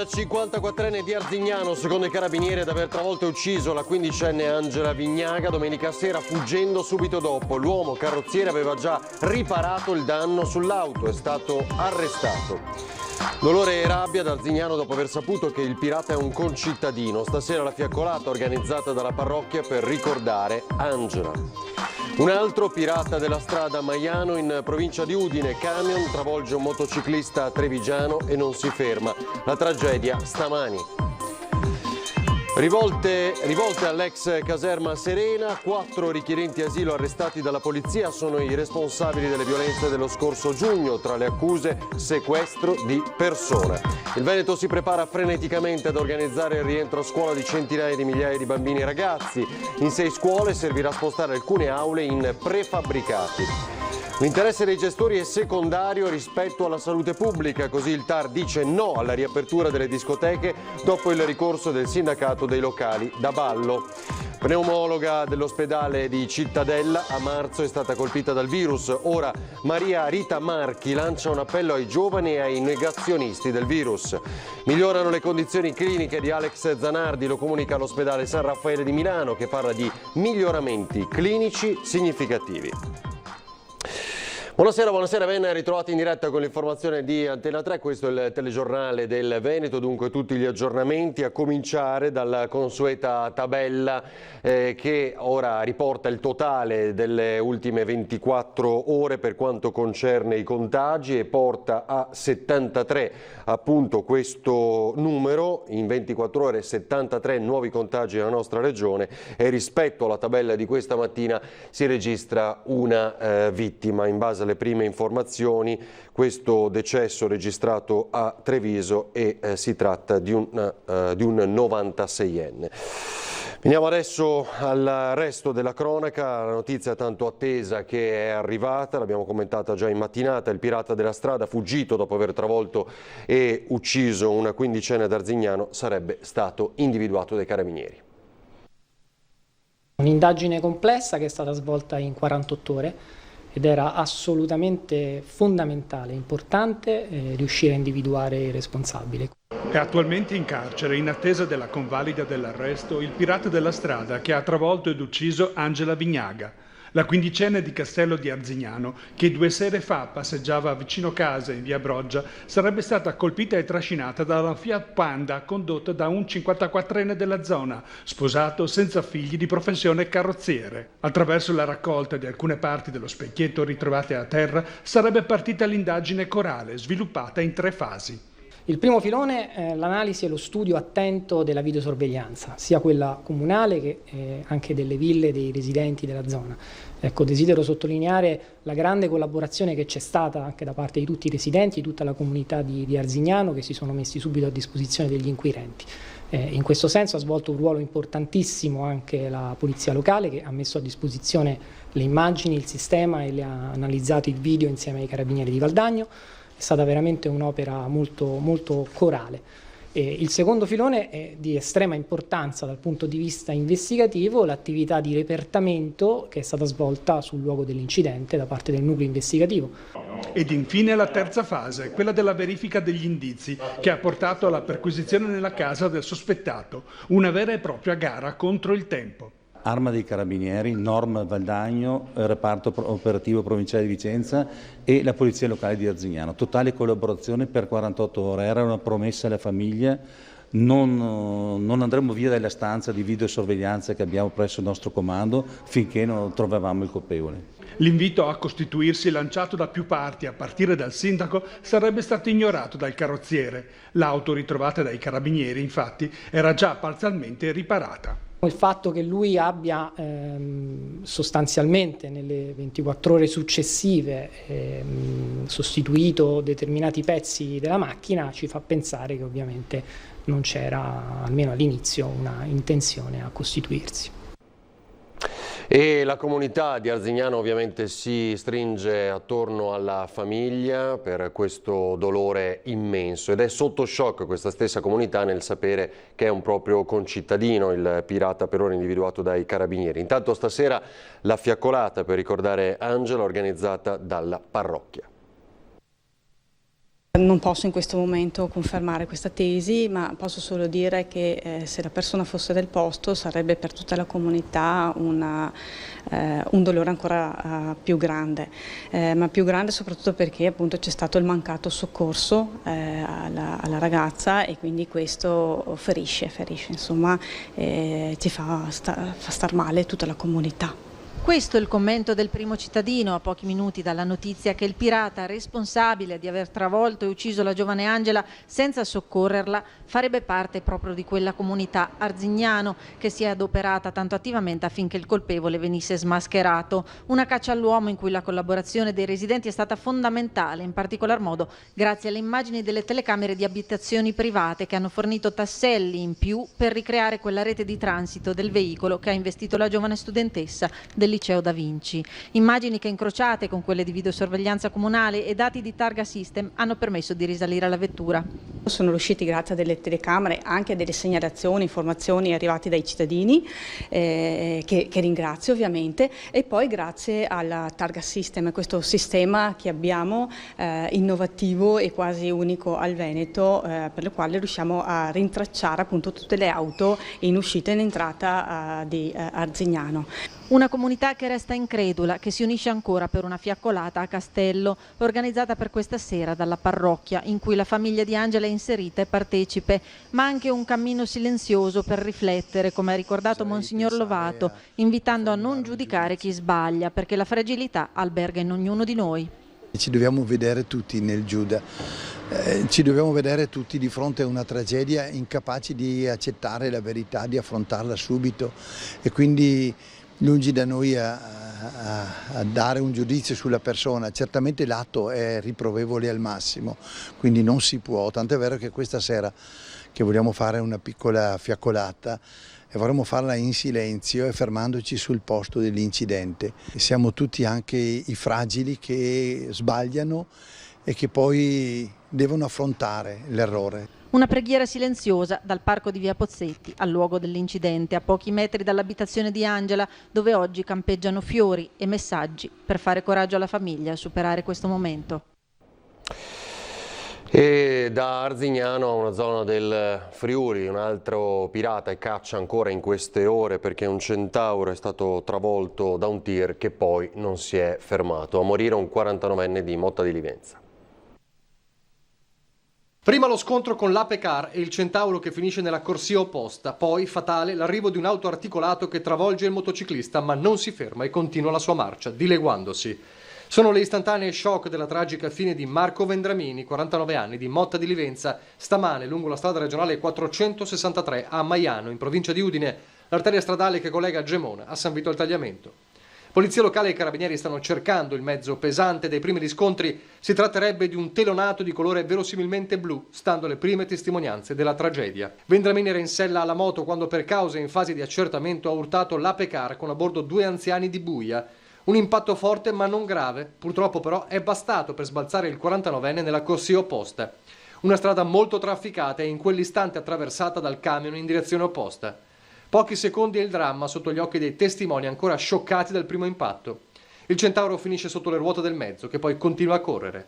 54enne di Arzignano, secondo i carabinieri, ad aver travolto e ucciso la 15enne Angela Vignaga domenica sera, fuggendo subito dopo. L'uomo carrozziere aveva già riparato il danno sull'auto, è stato arrestato. Dolore e rabbia ad Arzignano dopo aver saputo che il pirata è un concittadino. Stasera la fiaccolata organizzata dalla parrocchia per ricordare Angela. Un altro pirata della strada a Maiano, in provincia di Udine. Camion travolge un motociclista trevigiano e non si ferma. La tragedia stamani. Rivolte all'ex caserma Serena, 4 richiedenti asilo arrestati dalla polizia sono i responsabili delle violenze dello scorso giugno, tra le accuse sequestro di persona. Il Veneto si prepara freneticamente ad organizzare il rientro a scuola di centinaia di migliaia di bambini e ragazzi. In 6 scuole servirà a spostare alcune aule in prefabbricati. L'interesse dei gestori è secondario rispetto alla salute pubblica, così il TAR dice no alla riapertura delle discoteche dopo il ricorso del sindacato dei locali da ballo. Pneumologa dell'ospedale di Cittadella, a marzo è stata colpita dal virus. Ora Maria Rita Marchi lancia un appello ai giovani e ai negazionisti del virus. Migliorano le condizioni cliniche di Alex Zanardi, lo comunica l'ospedale San Raffaele di Milano, che parla di miglioramenti clinici significativi. Buonasera, ben ritrovati in diretta con l'informazione di Antena 3, questo è il telegiornale del Veneto, dunque tutti gli aggiornamenti, a cominciare dalla consueta tabella che ora riporta il totale delle ultime 24 ore per quanto concerne i contagi e porta a 73 appunto questo numero, in 24 ore 73 nuovi contagi nella nostra regione e rispetto alla tabella di questa mattina si registra una vittima. In base alle prime informazioni, questo decesso registrato a Treviso e si tratta di un 96enne. Veniamo adesso al resto della cronaca, la notizia tanto attesa che è arrivata, l'abbiamo commentata già in mattinata, il pirata della strada fuggito dopo aver travolto e ucciso una 15enne ad Arzignano sarebbe stato individuato dai carabinieri. Un'indagine complessa che è stata svolta in 48 ore ed era assolutamente fondamentale, importante riuscire a individuare il responsabile. È attualmente in carcere in attesa della convalida dell'arresto il pirata della strada che ha travolto ed ucciso Angela Vignaga, la 15enne di Castello di Arzignano, che 2 sere fa passeggiava vicino casa in via Broggia, sarebbe stata colpita e trascinata da una Fiat Panda condotta da un 54enne della zona, sposato senza figli di professione carrozziere. Attraverso la raccolta di alcune parti dello specchietto ritrovate a terra sarebbe partita l'indagine corale, sviluppata in 3 fasi. Il primo filone, l'analisi e lo studio attento della videosorveglianza, sia quella comunale che anche delle ville dei residenti della zona. Ecco, desidero sottolineare la grande collaborazione che c'è stata anche da parte di tutti i residenti, di tutta la comunità di Arzignano, che si sono messi subito a disposizione degli inquirenti. In questo senso ha svolto un ruolo importantissimo anche la polizia locale, che ha messo a disposizione le immagini, il sistema e le ha analizzato il video insieme ai carabinieri di Valdagno. È stata veramente un'opera molto, molto corale. Il secondo filone è di estrema importanza dal punto di vista investigativo, l'attività di repertamento che è stata svolta sul luogo dell'incidente da parte del nucleo investigativo. Ed infine la terza fase, quella della verifica degli indizi, che ha portato alla perquisizione nella casa del sospettato, una vera e propria gara contro il tempo. Arma dei Carabinieri, Norm Valdagno, reparto operativo provinciale di Vicenza e la polizia locale di Arzignano. Totale collaborazione per 48 ore, era una promessa alla famiglia, non andremo via dalla stanza di videosorveglianza che abbiamo presso il nostro comando finché non trovavamo il colpevole. L'invito a costituirsi lanciato da più parti, a partire dal sindaco, sarebbe stato ignorato dal carrozziere. L'auto ritrovata dai carabinieri, infatti, era già parzialmente riparata. Il fatto che lui abbia sostanzialmente nelle 24 ore successive sostituito determinati pezzi della macchina ci fa pensare che ovviamente non c'era, almeno all'inizio, una intenzione a costituirsi. E la comunità di Arzignano ovviamente si stringe attorno alla famiglia per questo dolore immenso ed è sotto shock questa stessa comunità nel sapere che è un proprio concittadino il pirata per ora individuato dai carabinieri. Intanto stasera la fiaccolata per ricordare Angela organizzata dalla parrocchia. Non posso in questo momento confermare questa tesi, ma posso solo dire che se la persona fosse del posto sarebbe per tutta la comunità un dolore ancora più grande, ma più grande soprattutto perché appunto c'è stato il mancato soccorso alla ragazza e quindi questo ferisce insomma, ci fa star male tutta la comunità. Questo è il commento del primo cittadino a pochi minuti dalla notizia che il pirata responsabile di aver travolto e ucciso la giovane Angela senza soccorrerla farebbe parte proprio di quella comunità Arzignano che si è adoperata tanto attivamente affinché il colpevole venisse smascherato. Una caccia all'uomo in cui la collaborazione dei residenti è stata fondamentale, in particolar modo grazie alle immagini delle telecamere di abitazioni private che hanno fornito tasselli in più per ricreare quella rete di transito del veicolo che ha investito la giovane studentessa del liceo Da Vinci. Immagini che incrociate con quelle di videosorveglianza comunale e dati di targa system hanno permesso di risalire alla vettura. Sono riusciti grazie a delle telecamere anche a delle segnalazioni, informazioni arrivate dai cittadini che ringrazio ovviamente, e poi grazie alla targa system, questo sistema che abbiamo innovativo e quasi unico al Veneto, per il quale riusciamo a rintracciare appunto tutte le auto in uscita e in entrata di Arzignano. Una comunità che resta incredula, che si unisce ancora per una fiaccolata a Castello, organizzata per questa sera dalla parrocchia, in cui la famiglia di Angela è inserita e partecipe, ma anche un cammino silenzioso per riflettere, come ha ricordato Monsignor Lovato, invitando a non giudicare chi sbaglia, perché la fragilità alberga in ognuno di noi. Ci dobbiamo vedere tutti nel Giuda, ci dobbiamo vedere tutti di fronte a una tragedia incapaci di accettare la verità, di affrontarla subito, e quindi lungi da noi a dare un giudizio sulla persona. Certamente l'atto è riprovevole al massimo, quindi non si può, tant'è vero che questa sera che vogliamo fare una piccola fiaccolata e vorremmo farla in silenzio e fermandoci sul posto dell'incidente. Siamo tutti anche i fragili che sbagliano e che poi devono affrontare l'errore. Una preghiera silenziosa dal parco di Via Pozzetti al luogo dell'incidente, a pochi metri dall'abitazione di Angela, dove oggi campeggiano fiori e messaggi per fare coraggio alla famiglia a superare questo momento. E da Arzignano a una zona del Friuli, un altro pirata e caccia ancora in queste ore perché un centauro è stato travolto da un tir che poi non si è fermato. A morire un 49enne di Motta di Livenza. Prima lo scontro con l'Apecar e il centauro che finisce nella corsia opposta, poi fatale l'arrivo di un auto articolato che travolge il motociclista ma non si ferma e continua la sua marcia, dileguandosi. Sono le istantanee shock della tragica fine di Marco Vendramini, 49 anni, di Motta di Livenza, stamane lungo la strada regionale 463 a Maiano, in provincia di Udine, l'arteria stradale che collega Gemona a San Vito al Tagliamento. Polizia locale e carabinieri stanno cercando il mezzo pesante dei primi riscontri. Si tratterebbe di un telonato di colore verosimilmente blu, stando alle prime testimonianze della tragedia. Vendramini era in sella alla moto quando per cause in fase di accertamento ha urtato l'Apecar con a bordo 2 anziani di Buia. Un impatto forte ma non grave, purtroppo però è bastato per sbalzare il 49enne nella corsia opposta. Una strada molto trafficata e in quell'istante attraversata dal camion in direzione opposta. Pochi secondi e il dramma sotto gli occhi dei testimoni ancora scioccati dal primo impatto. Il centauro finisce sotto le ruote del mezzo, che poi continua a correre.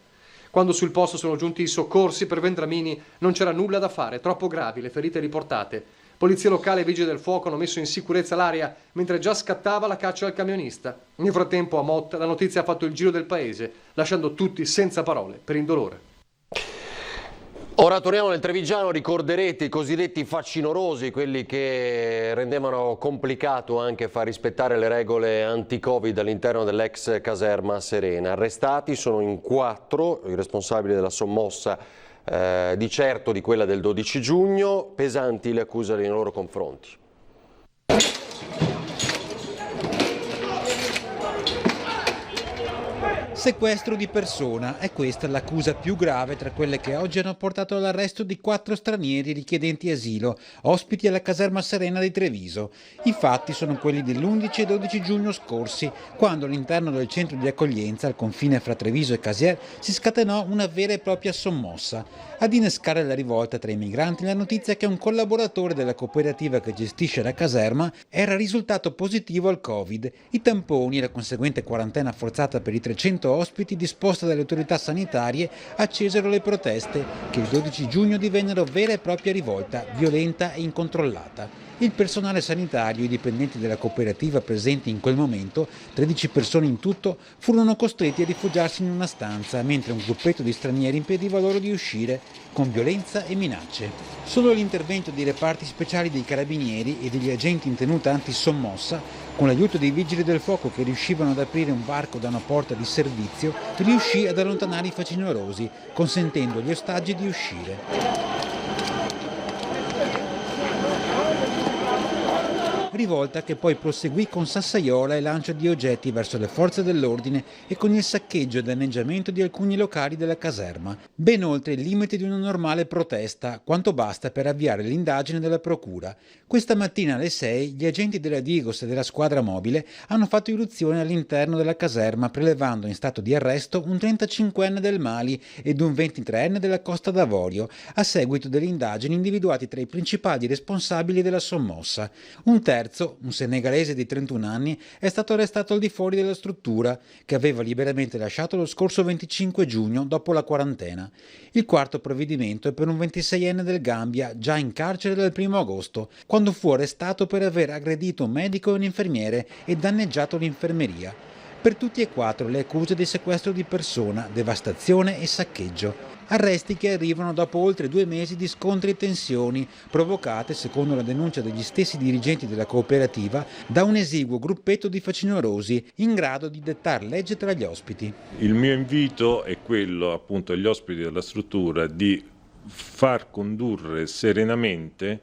Quando sul posto sono giunti i soccorsi per Vendramini non c'era nulla da fare, troppo gravi le ferite riportate. Polizia locale e vigili del fuoco hanno messo in sicurezza l'area mentre già scattava la caccia al camionista. Nel frattempo a Motta la notizia ha fatto il giro del paese, lasciando tutti senza parole per il dolore. Ora torniamo nel Trevigiano, ricorderete i cosiddetti facinorosi, quelli che rendevano complicato anche far rispettare le regole anti-Covid all'interno dell'ex caserma Serena. Arrestati sono in 4 i responsabili della sommossa, di certo di quella del 12 giugno, pesanti le accuse nei loro confronti. Sequestro di persona, è questa l'accusa più grave tra quelle che oggi hanno portato all'arresto di 4 stranieri richiedenti asilo, ospiti alla caserma Serena di Treviso. I fatti sono quelli dell'11 e 12 giugno scorsi, quando all'interno del centro di accoglienza al confine fra Treviso e Casier si scatenò una vera e propria sommossa. Ad innescare la rivolta tra i migranti la notizia che un collaboratore della cooperativa che gestisce la caserma era risultato positivo al Covid. I tamponi e la conseguente quarantena forzata per i 300 ospiti disposta dalle autorità sanitarie accesero le proteste che il 12 giugno divennero vera e propria rivolta, violenta e incontrollata. Il personale sanitario e i dipendenti della cooperativa presenti in quel momento, 13 persone in tutto, furono costretti a rifugiarsi in una stanza, mentre un gruppetto di stranieri impediva loro di uscire con violenza e minacce. Solo l'intervento dei reparti speciali dei carabinieri e degli agenti in tenuta antisommossa, con l'aiuto dei vigili del fuoco che riuscivano ad aprire un varco da una porta di servizio, riuscì ad allontanare i facinorosi, consentendo agli ostaggi di uscire. Rivolta che poi proseguì con sassaiola e lancio di oggetti verso le forze dell'ordine e con il saccheggio e danneggiamento di alcuni locali della caserma, ben oltre il limite di una normale protesta, quanto basta per avviare l'indagine della procura. Questa mattina alle 6 gli agenti della Digos e della squadra mobile hanno fatto irruzione all'interno della caserma, prelevando in stato di arresto un 35enne del Mali ed un 23enne della Costa d'Avorio, a seguito delle indagini individuati tra i principali responsabili della sommossa. Un terzo, un senegalese di 31 anni, è stato arrestato al di fuori della struttura, che aveva liberamente lasciato lo scorso 25 giugno dopo la quarantena. Il quarto provvedimento è per un 26enne del Gambia, già in carcere dal 1 agosto, quando fu arrestato per aver aggredito un medico e un infermiere e danneggiato l'infermeria. Per tutti e quattro le accuse di sequestro di persona, devastazione e saccheggio. Arresti che arrivano dopo oltre 2 mesi di scontri e tensioni, provocate, secondo la denuncia degli stessi dirigenti della cooperativa, da un esiguo gruppetto di facinorosi in grado di dettar legge tra gli ospiti. Il mio invito è quello appunto agli ospiti della struttura di far condurre serenamente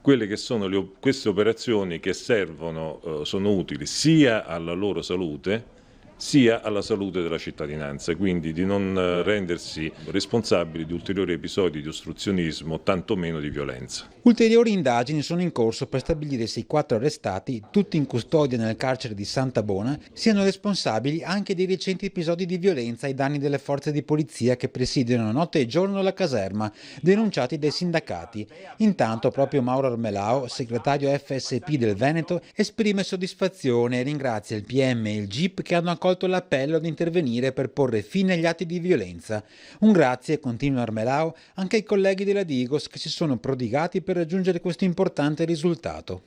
quelle che sono queste operazioni che servono, sono utili sia alla loro salute sia alla salute della cittadinanza, quindi di non rendersi responsabili di ulteriori episodi di ostruzionismo, tantomeno di violenza. Ulteriori indagini sono in corso per stabilire se i 4 arrestati, tutti in custodia nel carcere di Santa Bona, siano responsabili anche dei recenti episodi di violenza ai danni delle forze di polizia che presidiano notte e giorno la caserma, denunciati dai sindacati. Intanto proprio Mauro Armelao, segretario FSP del Veneto, esprime soddisfazione e ringrazia il PM e il GIP che hanno accolto l'appello ad intervenire per porre fine agli atti di violenza. Un grazie, continua Armelao, anche ai colleghi della Digos che si sono prodigati per raggiungere questo importante risultato.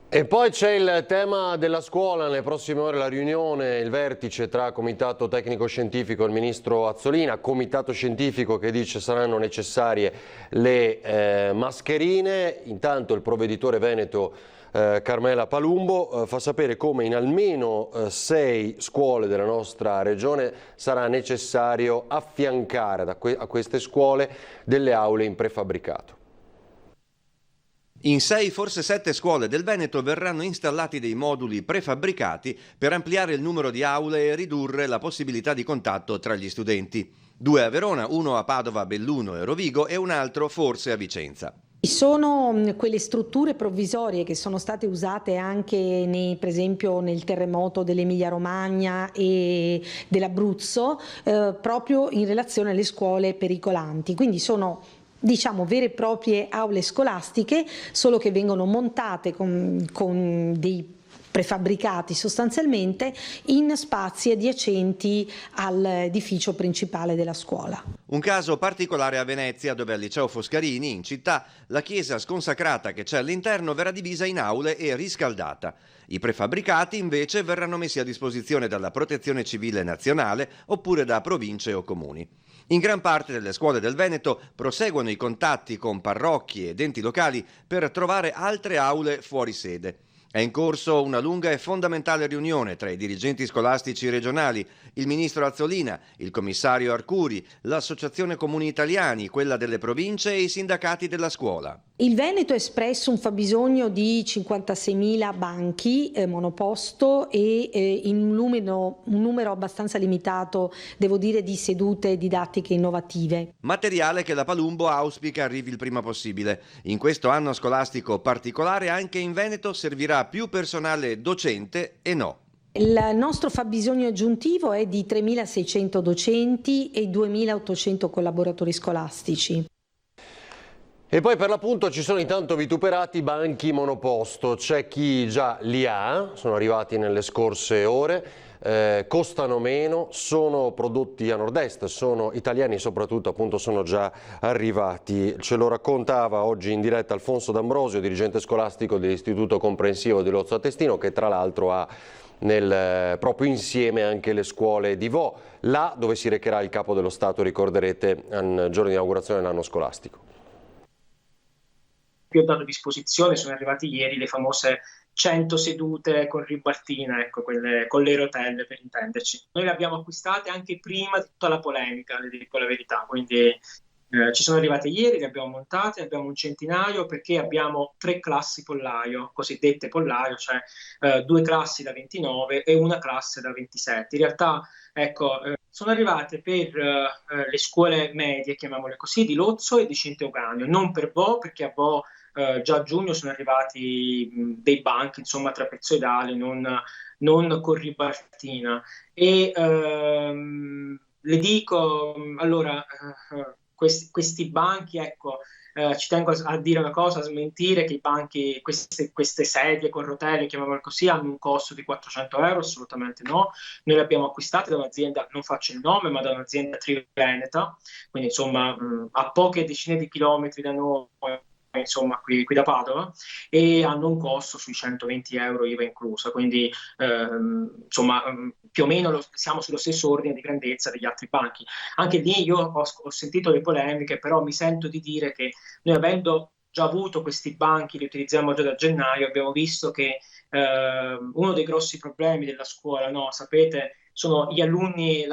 E poi c'è il tema della scuola, nelle prossime ore la riunione, il vertice tra Comitato Tecnico Scientifico e il Ministro Azzolina, Comitato Scientifico che dice saranno necessarie le mascherine, intanto il provveditore veneto Carmela Palumbo fa sapere come in almeno 6 scuole della nostra regione sarà necessario affiancare a queste scuole delle aule in prefabbricato. In 6, forse 7 scuole del Veneto verranno installati dei moduli prefabbricati per ampliare il numero di aule e ridurre la possibilità di contatto tra gli studenti. 2 a Verona, 1 a Padova, Belluno e Rovigo e un altro forse a Vicenza. Sono quelle strutture provvisorie che sono state usate anche per esempio nel terremoto dell'Emilia Romagna e dell'Abruzzo, proprio in relazione alle scuole pericolanti. Quindi sono vere e proprie aule scolastiche, solo che vengono montate con dei prefabbricati sostanzialmente in spazi adiacenti all'edificio principale della scuola. Un caso particolare a Venezia, dove al liceo Foscarini, in città, la chiesa sconsacrata che c'è all'interno verrà divisa in aule e riscaldata. I prefabbricati invece verranno messi a disposizione dalla Protezione Civile Nazionale oppure da province o comuni. In gran parte delle scuole del Veneto proseguono i contatti con parrocchie ed enti locali per trovare altre aule fuori sede. È in corso una lunga e fondamentale riunione tra i dirigenti scolastici regionali, il ministro Azzolina, il commissario Arcuri, l'Associazione Comuni Italiani, quella delle province e i sindacati della scuola. Il Veneto ha espresso un fabbisogno di 56.000 banchi monoposto e in un numero abbastanza limitato, devo dire, di sedute didattiche innovative. Materiale che la Palumbo auspica arrivi il prima possibile. In questo anno scolastico particolare anche in Veneto servirà più personale docente e no. Il nostro fabbisogno aggiuntivo è di 3.600 docenti e 2.800 collaboratori scolastici. E poi per l'appunto ci sono intanto vituperati banchi monoposto, c'è chi già li ha, sono arrivati nelle scorse ore, costano meno, sono prodotti a nord-est, sono italiani e soprattutto appunto sono già arrivati. Ce lo raccontava oggi in diretta Alfonso D'Ambrosio, dirigente scolastico dell'Istituto Comprensivo di Lozzo Attestino, che tra l'altro ha proprio insieme anche le scuole di Vo, là dove si recherà il Capo dello Stato, ricorderete, al giorno di inaugurazione dell'anno scolastico. Ho dato a disposizione, sono arrivati ieri le famose 100 sedute con ribaltina, ecco, quelle con le rotelle per intenderci. Noi le abbiamo acquistate anche prima di tutta la polemica, le dico la verità, quindi ci sono arrivate ieri, le abbiamo montate, abbiamo un centinaio perché abbiamo 3 classi pollaio, cosiddette pollaio, cioè 2 classi da 29 e una classe da 27. In realtà, ecco, sono arrivate per le scuole medie, chiamiamole così, di Lozzo e di Cinto Euganeo, non per Vo, perché a Vo già a giugno sono arrivati dei banchi, insomma, trapezoidali, non con ribaltina. E le dico, allora, questi banchi, ecco, ci tengo a dire una cosa, a smentire che i banchi, queste sedie con rotelle, chiamiamole così, hanno un costo di 400 euro, assolutamente no. Noi le abbiamo acquistate da un'azienda, non faccio il nome, ma da un'azienda triveneta, quindi insomma a poche decine di chilometri da noi, insomma qui da Padova, e hanno un costo sui 120 euro IVA inclusa, quindi insomma più o meno siamo sullo stesso ordine di grandezza degli altri banchi. Anche lì io ho sentito le polemiche, però mi sento di dire che noi, avendo già avuto questi banchi, li utilizziamo già da gennaio, abbiamo visto che uno dei grossi problemi della scuola, no, sapete, sono gli alunni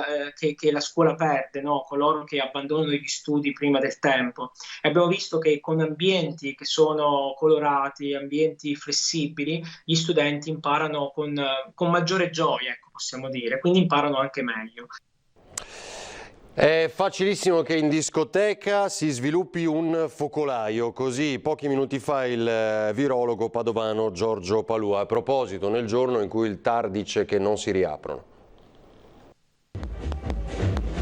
che la scuola perde, no? Coloro che abbandonano gli studi prima del tempo. E abbiamo visto che con ambienti che sono colorati, ambienti flessibili, gli studenti imparano con maggiore gioia, ecco, possiamo dire, quindi imparano anche meglio. È facilissimo che in discoteca si sviluppi un focolaio, così pochi minuti fa il virologo padovano Giorgio Palua, a proposito nel giorno in cui il TAR dice che non si riaprono.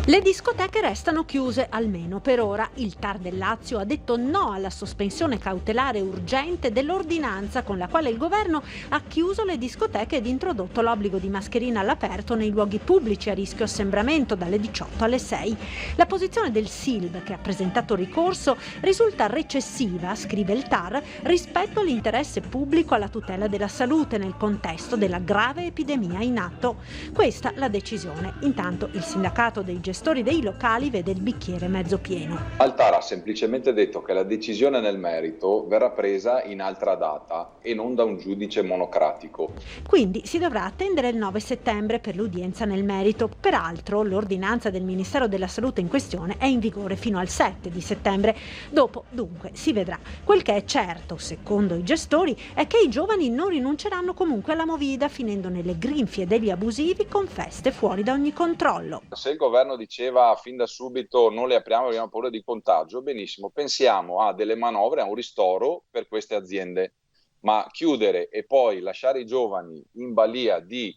Le discoteche restano chiuse, almeno per ora. Il TAR del Lazio ha detto no alla sospensione cautelare urgente dell'ordinanza con la quale il governo ha chiuso le discoteche ed introdotto l'obbligo di mascherina all'aperto nei luoghi pubblici a rischio assembramento dalle 18 alle 6. La posizione del SILB, che ha presentato ricorso, risulta recessiva, scrive il TAR, rispetto all'interesse pubblico alla tutela della salute nel contesto della grave epidemia in atto. Questa la decisione. Intanto il sindacato dei gestori dei locali vede il bicchiere mezzo pieno. Il TAR ha semplicemente detto che la decisione nel merito verrà presa in altra data e non da un giudice monocratico. Quindi si dovrà attendere il 9 settembre per l'udienza nel merito. Peraltro l'ordinanza del Ministero della Salute in questione è in vigore fino al 7 di settembre. Dopo, dunque, si vedrà. Quel che è certo, secondo i gestori, è che i giovani non rinunceranno comunque alla movida, finendo nelle grinfie degli abusivi con feste fuori da ogni controllo. Se il governo diceva fin da subito non le apriamo perché abbiamo paura di contagio, benissimo, pensiamo a delle manovre, a un ristoro per queste aziende, ma chiudere e poi lasciare i giovani in balia di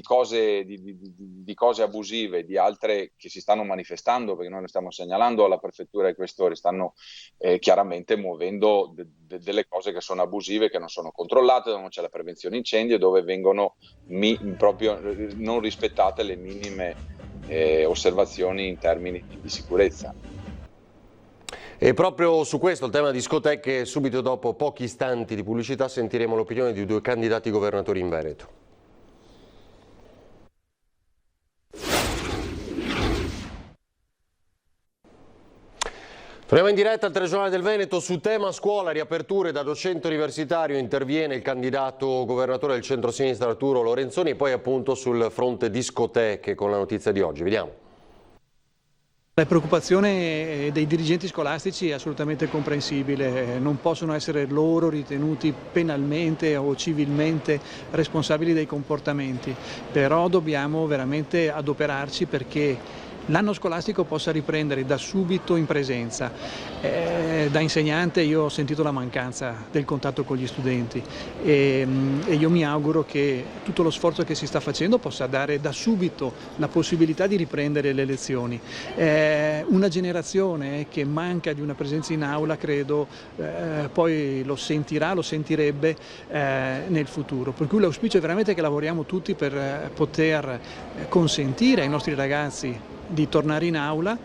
cose abusive, di altre che si stanno manifestando, perché noi lo stiamo segnalando alla prefettura e ai questori, stanno chiaramente muovendo delle cose che sono abusive, che non sono controllate, dove non c'è la prevenzione incendi e dove vengono proprio non rispettate le minime osservazioni in termini di sicurezza. E proprio su questo, il tema discoteche, subito dopo pochi istanti di pubblicità sentiremo l'opinione di 2 candidati governatori in Veneto. Torniamo in diretta al telegiornale del Veneto su tema scuola, riaperture. Da docente universitario interviene il candidato governatore del centro-sinistra Arturo Lorenzoni, e poi appunto sul fronte discoteche con la notizia di oggi. Vediamo. La preoccupazione dei dirigenti scolastici è assolutamente comprensibile, non possono essere loro ritenuti penalmente o civilmente responsabili dei comportamenti, però dobbiamo veramente adoperarci perché l'anno scolastico possa riprendere da subito in presenza. Da insegnante io ho sentito la mancanza del contatto con gli studenti e io mi auguro che tutto lo sforzo che si sta facendo possa dare da subito la possibilità di riprendere le lezioni. Una generazione che manca di una presenza in aula credo poi lo sentirebbe nel futuro, per cui l'auspicio è veramente che lavoriamo tutti per poter consentire ai nostri ragazzi di tornare in aula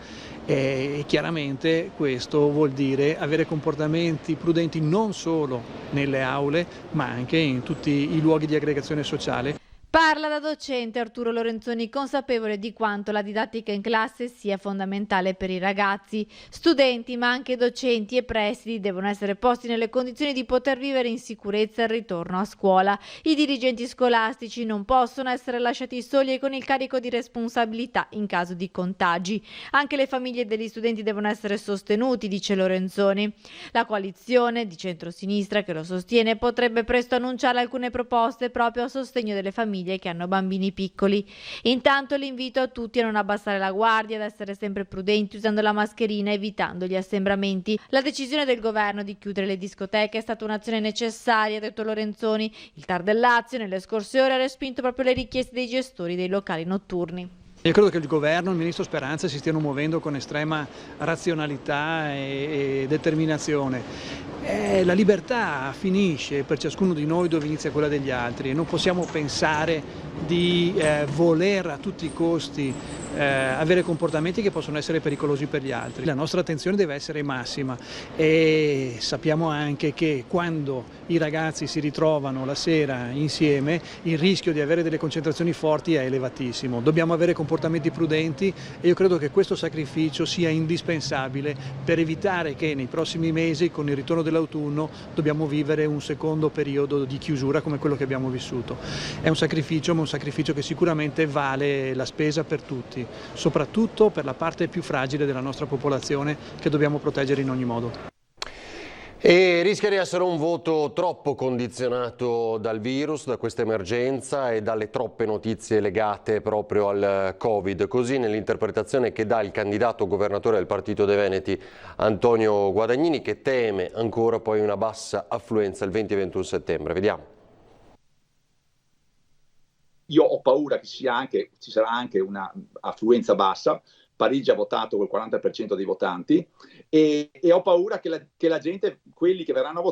e chiaramente questo vuol dire avere comportamenti prudenti non solo nelle aule ma anche in tutti i luoghi di aggregazione sociale. Parla da docente Arturo Lorenzoni, consapevole di quanto la didattica in classe sia fondamentale per i ragazzi. Studenti, ma anche docenti e presidi devono essere posti nelle condizioni di poter vivere in sicurezza il ritorno a scuola. I dirigenti scolastici non possono essere lasciati soli e con il carico di responsabilità in caso di contagi. Anche le famiglie degli studenti devono essere sostenuti, dice Lorenzoni. La coalizione di centrosinistra che lo sostiene potrebbe presto annunciare alcune proposte proprio a sostegno delle famiglie che hanno bambini piccoli. Intanto l'invito a tutti a non abbassare la guardia, ad essere sempre prudenti usando la mascherina, evitando gli assembramenti. La decisione del governo di chiudere le discoteche è stata un'azione necessaria, ha detto Lorenzoni. Il TAR del Lazio nelle scorse ore ha respinto proprio le richieste dei gestori dei locali notturni. Io credo che il governo e il ministro Speranza si stiano muovendo con estrema razionalità e determinazione. La libertà finisce per ciascuno di noi dove inizia quella degli altri e non possiamo pensare di voler a tutti i costi avere comportamenti che possono essere pericolosi per gli altri. La nostra attenzione deve essere massima e sappiamo anche che quando i ragazzi si ritrovano la sera insieme il rischio di avere delle concentrazioni forti è elevatissimo. Dobbiamo avere comportamenti prudenti e io credo che questo sacrificio sia indispensabile per evitare che nei prossimi mesi, con il ritorno dell'autunno, dobbiamo vivere un secondo periodo di chiusura come quello che abbiamo vissuto. È un sacrificio, ma un sacrificio che sicuramente vale la spesa per tutti, soprattutto per la parte più fragile della nostra popolazione che dobbiamo proteggere in ogni modo. E rischia di essere un voto troppo condizionato dal virus, da questa emergenza e dalle troppe notizie legate proprio al Covid. Così nell'interpretazione che dà il candidato governatore del Partito dei Veneti Antonio Guadagnini, che teme ancora poi una bassa affluenza il 20 e 21 settembre. Vediamo. Io ho paura che ci sarà anche una affluenza bassa. Parigi ha votato col 40% dei votanti e ho paura che la gente, quelli che verranno a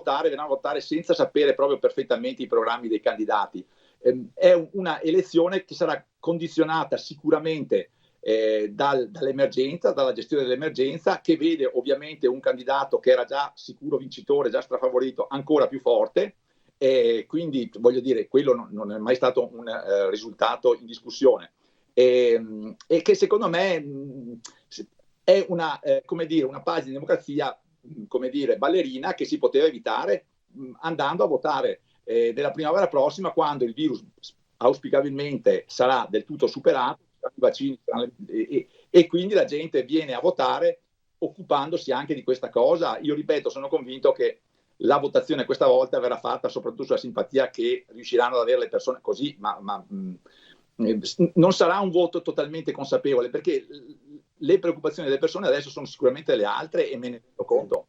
votare senza sapere proprio perfettamente i programmi dei candidati. È una elezione che sarà condizionata sicuramente dall'emergenza, dalla gestione dell'emergenza, che vede ovviamente un candidato che era già sicuro vincitore, già strafavorito, ancora più forte. Quindi voglio dire, quello non è mai stato un risultato in discussione. E che secondo me è una pagina di democrazia ballerina che si poteva evitare andando a votare nella primavera prossima, quando il virus auspicabilmente sarà del tutto superato, i vaccini e quindi la gente viene a votare occupandosi anche di questa cosa. Io ripeto, sono convinto che la votazione questa volta verrà fatta soprattutto sulla simpatia che riusciranno ad avere le persone così, non sarà un voto totalmente consapevole, perché le preoccupazioni delle persone adesso sono sicuramente le altre e me ne rendo conto.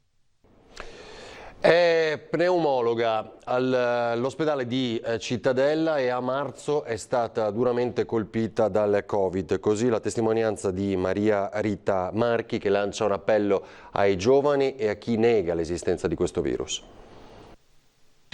È pneumologa all'ospedale di Cittadella e a marzo è stata duramente colpita dal Covid. Così la testimonianza di Maria Rita Marchi, che lancia un appello ai giovani e a chi nega l'esistenza di questo virus.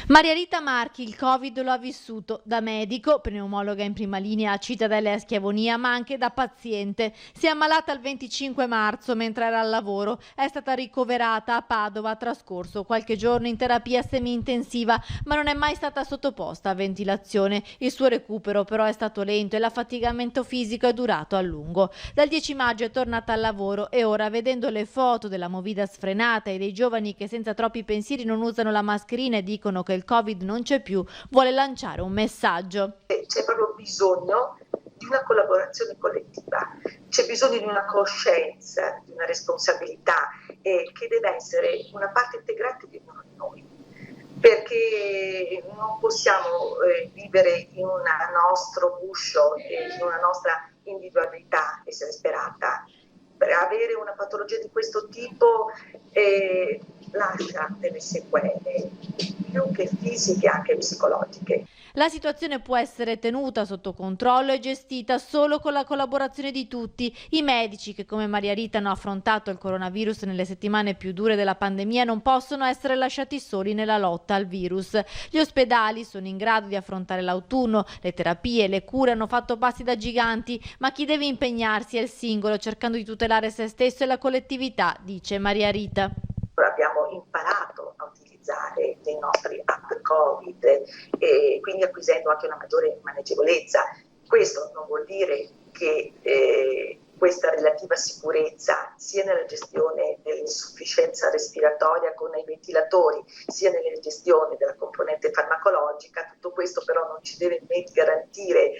Maria Rita Marchi il Covid lo ha vissuto da medico, pneumologa in prima linea a Cittadella e a Schiavonia, ma anche da paziente. Si è ammalata il 25 marzo mentre era al lavoro, è stata ricoverata a Padova, ha trascorso qualche giorno in terapia semi-intensiva, ma non è mai stata sottoposta a ventilazione. Il suo recupero però è stato lento e l'affaticamento fisico è durato a lungo. Dal 10 maggio è tornata al lavoro e ora, vedendo le foto della movida sfrenata e dei giovani che senza troppi pensieri non usano la mascherina e dicono che il Covid non c'è più, vuole lanciare un messaggio. C'è proprio bisogno di una collaborazione collettiva, c'è bisogno di una coscienza, di una responsabilità che deve essere una parte integrante di ognuno di noi, perché non possiamo vivere in un nostro guscio, in una nostra individualità esasperata. Per avere una patologia di questo tipo lascia delle sequele più che fisiche, anche psicologiche. La situazione può essere tenuta sotto controllo e gestita solo con la collaborazione di tutti. I medici che come Maria Rita hanno affrontato il coronavirus nelle settimane più dure della pandemia non possono essere lasciati soli nella lotta al virus. Gli ospedali sono in grado di affrontare l'autunno, le terapie e le cure hanno fatto passi da giganti, ma chi deve impegnarsi è il singolo, cercando di tutelare se stesso e la collettività, dice Maria Rita. Abbiamo imparato a utilizzare dei nostri app Covid e quindi acquisendo anche una maggiore maneggevolezza. Questo non vuol dire che questa relativa sicurezza sia nella gestione dell'insufficienza respiratoria con i ventilatori, sia nella gestione della componente farmacologica, tutto questo però non ci deve garantire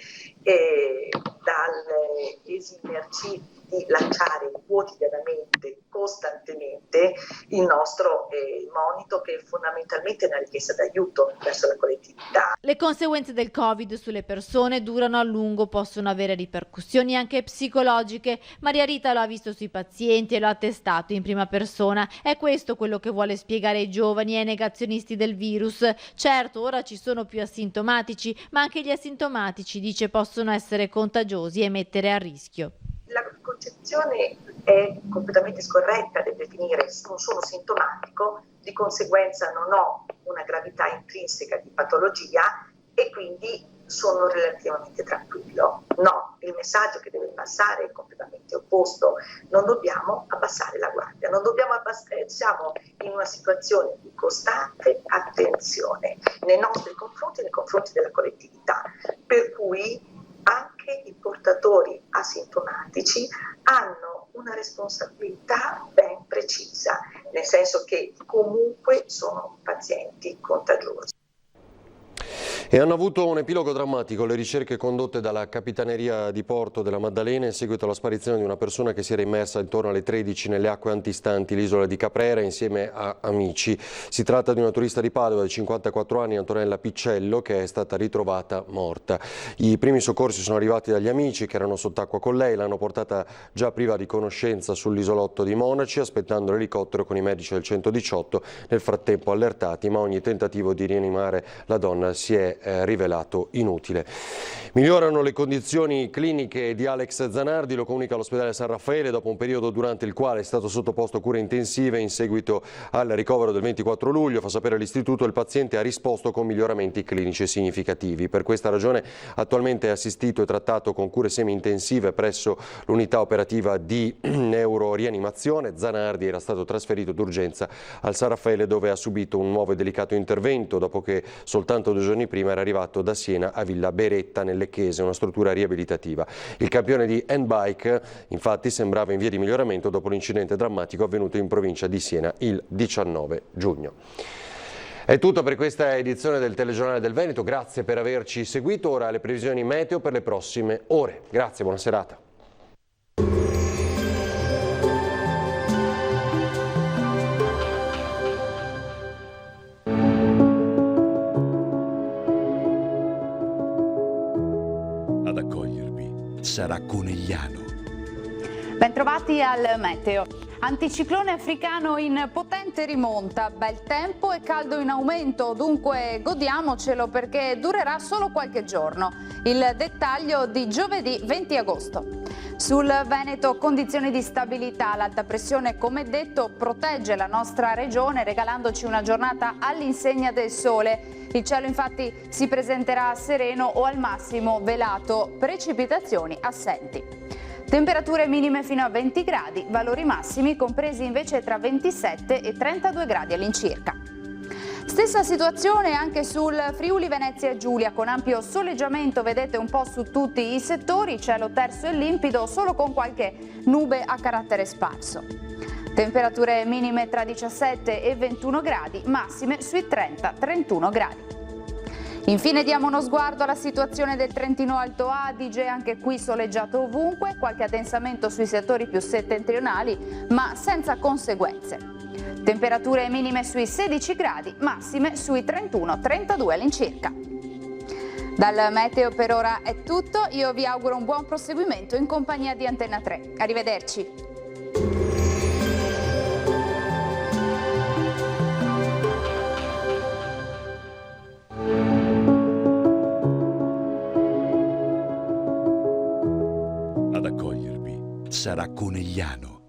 dall'esimerci di lanciare quotidianamente, costantemente il nostro monito, che è fondamentalmente una richiesta d'aiuto verso la collettività. Le conseguenze del Covid sulle persone durano a lungo, possono avere ripercussioni anche psicologiche. Maria Rita lo ha visto sui pazienti e lo ha attestato in prima persona. È questo quello che vuole spiegare ai giovani e ai negazionisti del virus. Certo, ora ci sono più asintomatici, ma anche gli asintomatici, dice, possono essere contagiosi e mettere a rischio. La concezione è completamente scorretta del definire non sono sintomatico, di conseguenza non ho una gravità intrinseca di patologia e quindi sono relativamente tranquillo. No, il messaggio che deve passare è completamente opposto. Non dobbiamo abbassare la guardia, siamo in una situazione di costante attenzione nei nostri confronti e nei confronti della collettività, per cui anche i portatori asintomatici hanno una responsabilità ben precisa, nel senso che comunque sono pazienti contagiosi. E hanno avuto un epilogo drammatico le ricerche condotte dalla Capitaneria di Porto della Maddalena in seguito alla sparizione di una persona che si era immersa intorno alle 13 nelle acque antistanti l'isola di Caprera insieme a amici. Si tratta di una turista di Padova di 54 anni, Antonella Piccello, che è stata ritrovata morta. I primi soccorsi sono arrivati dagli amici che erano sott'acqua con lei, l'hanno portata già priva di conoscenza sull'isolotto di Monaci, aspettando l'elicottero con i medici del 118, nel frattempo allertati, ma ogni tentativo di rianimare la donna si è rivelato inutile. Migliorano le condizioni cliniche di Alex Zanardi, lo comunica l'ospedale San Raffaele, dopo un periodo durante il quale è stato sottoposto a cure intensive in seguito al ricovero del 24 luglio. Fa sapere l'istituto, il paziente ha risposto con miglioramenti clinici significativi. Per questa ragione attualmente è assistito e trattato con cure semi-intensive presso l'unità operativa di neurorianimazione. Zanardi era stato trasferito d'urgenza al San Raffaele, dove ha subito un nuovo e delicato intervento dopo che soltanto 2 giorni prima era arrivato da Siena a Villa Beretta nel Lecchese, una struttura riabilitativa. Il campione di handbike infatti sembrava in via di miglioramento dopo l'incidente drammatico avvenuto in provincia di Siena il 19 giugno. È tutto per questa edizione del Telegiornale del Veneto, grazie per averci seguito. Ora le previsioni meteo per le prossime ore. Grazie, buona serata. Ad accogliervi sarà Conegliano. Bentrovati al meteo. Anticiclone africano in potente rimonta, bel tempo e caldo in aumento, dunque godiamocelo perché durerà solo qualche giorno. Il dettaglio di giovedì 20 agosto. Sul Veneto condizioni di stabilità, l'alta pressione come detto protegge la nostra regione regalandoci una giornata all'insegna del sole. Il cielo infatti si presenterà sereno o al massimo velato, precipitazioni assenti. Temperature minime fino a 20 gradi, valori massimi compresi invece tra 27 e 32 gradi all'incirca. Stessa situazione anche sul Friuli Venezia Giulia, con ampio soleggiamento, vedete un po' su tutti i settori, cielo terso e limpido, solo con qualche nube a carattere sparso. Temperature minime tra 17 e 21 gradi, massime sui 30-31 gradi. Infine diamo uno sguardo alla situazione del Trentino Alto Adige, anche qui soleggiato ovunque, qualche addensamento sui settori più settentrionali, ma senza conseguenze. Temperature minime sui 16 gradi, massime sui 31-32 all'incirca. Dal meteo per ora è tutto, io vi auguro un buon proseguimento in compagnia di Antenna 3. Arrivederci. Ad accogliervi sarà Conegliano.